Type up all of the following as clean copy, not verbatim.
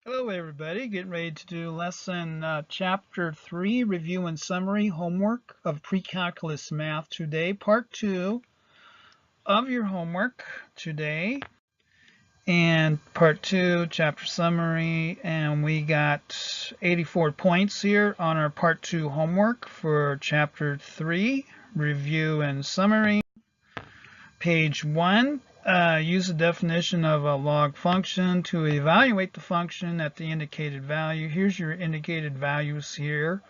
Hello everybody, getting ready to do lesson chapter 3, review and summary homework of pre-calculus math today, part 2 of your homework today, and part 2 chapter summary, and we got 84 points here on our part 2 homework for chapter 3, review and summary. Page 1. Use the definition of a log function to evaluate the function at the indicated value. Here's your indicated values here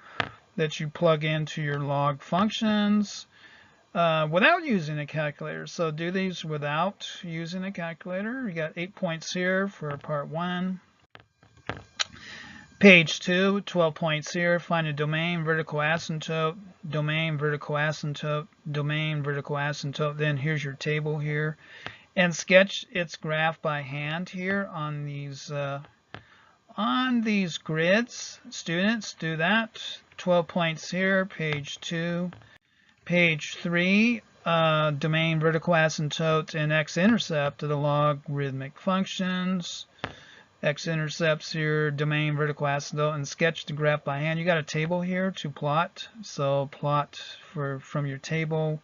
that you plug into your log functions without using a calculator. So do these without using a calculator. You got 8 points here for part 1. Page 2, 12 points here. Find a domain, vertical asymptote, domain, vertical asymptote, domain, vertical asymptote. Then here's your table here. And sketch its graph by hand here on these grids. Students, do that. 12 points here, page 2. Page 3, domain, vertical asymptote, and x-intercept of the logarithmic functions. X-intercepts here, domain, vertical asymptote, and sketch the graph by hand. You got a table here to plot, so plot from your table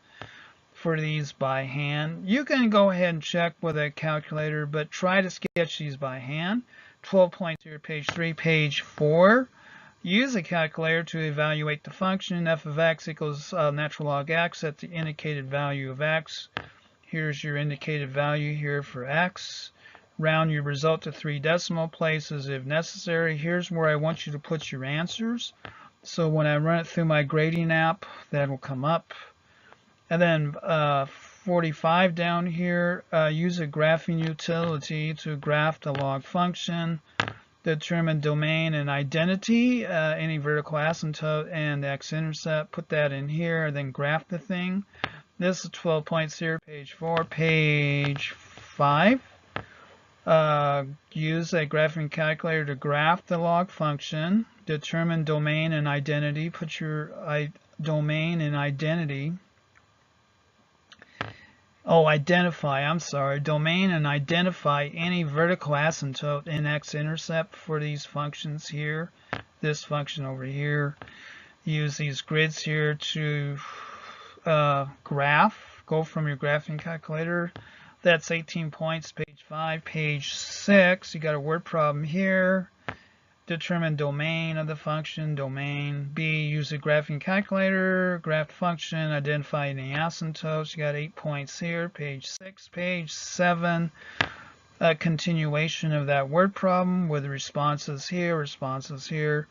for these by hand. You can go ahead and check with a calculator, but try to sketch these by hand. 12 points here, page 3. Page 4, use a calculator to evaluate the function f of x equals natural log x at the indicated value of x. Here's your indicated value here for x. Round your result to 3 decimal places if necessary. Here's where I want you to put your answers. So when I run it through my grading app, that will come up. And then 45 down here, use a graphing utility to graph the log function. Determine domain and identity, any vertical asymptote and x-intercept. Put that in here, then graph the thing. This is 12 points here, page 4. Page 5. Use a graphing calculator to graph the log function. Determine domain and identity. Put your domain and identity. Identify, I'm sorry. Domain and identify any vertical asymptote and x-intercept for these functions here. This function over here. Use these grids here to graph. Go from your graphing calculator. That's 18 points, page 5. Page 6, you got a word problem here. Determine domain of the function, domain. B, use a graphing calculator, graph the function, identify any asymptotes. You got 8 points here, page 6. Page 7, a continuation of that word problem with responses here, responses here.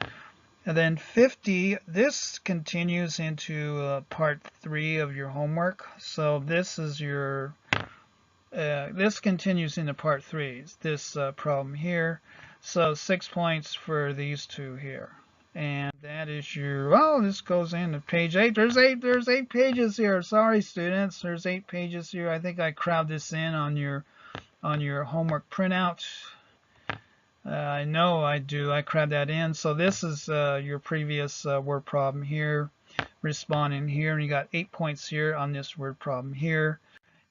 And then 50, this continues into part 3 of your homework. So this is your this continues into part 3, this problem here. So 6 points for these two here. And that is your, this goes into page 8. There's eight pages here. Sorry, students. There's 8 pages here. I think I crowd this in on your homework printout. I know I do. I crowd that in. So this is your previous word problem here. Responding here. And you got 8 points here on this word problem here.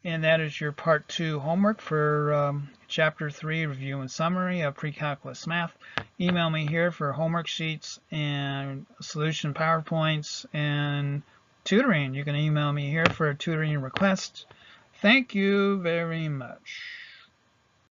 And that is your part 2 homework for chapter 3, review and summary of pre-calculus math. Email me here for homework sheets and solution PowerPoints and tutoring. You can email me here for a tutoring request. Thank you very much.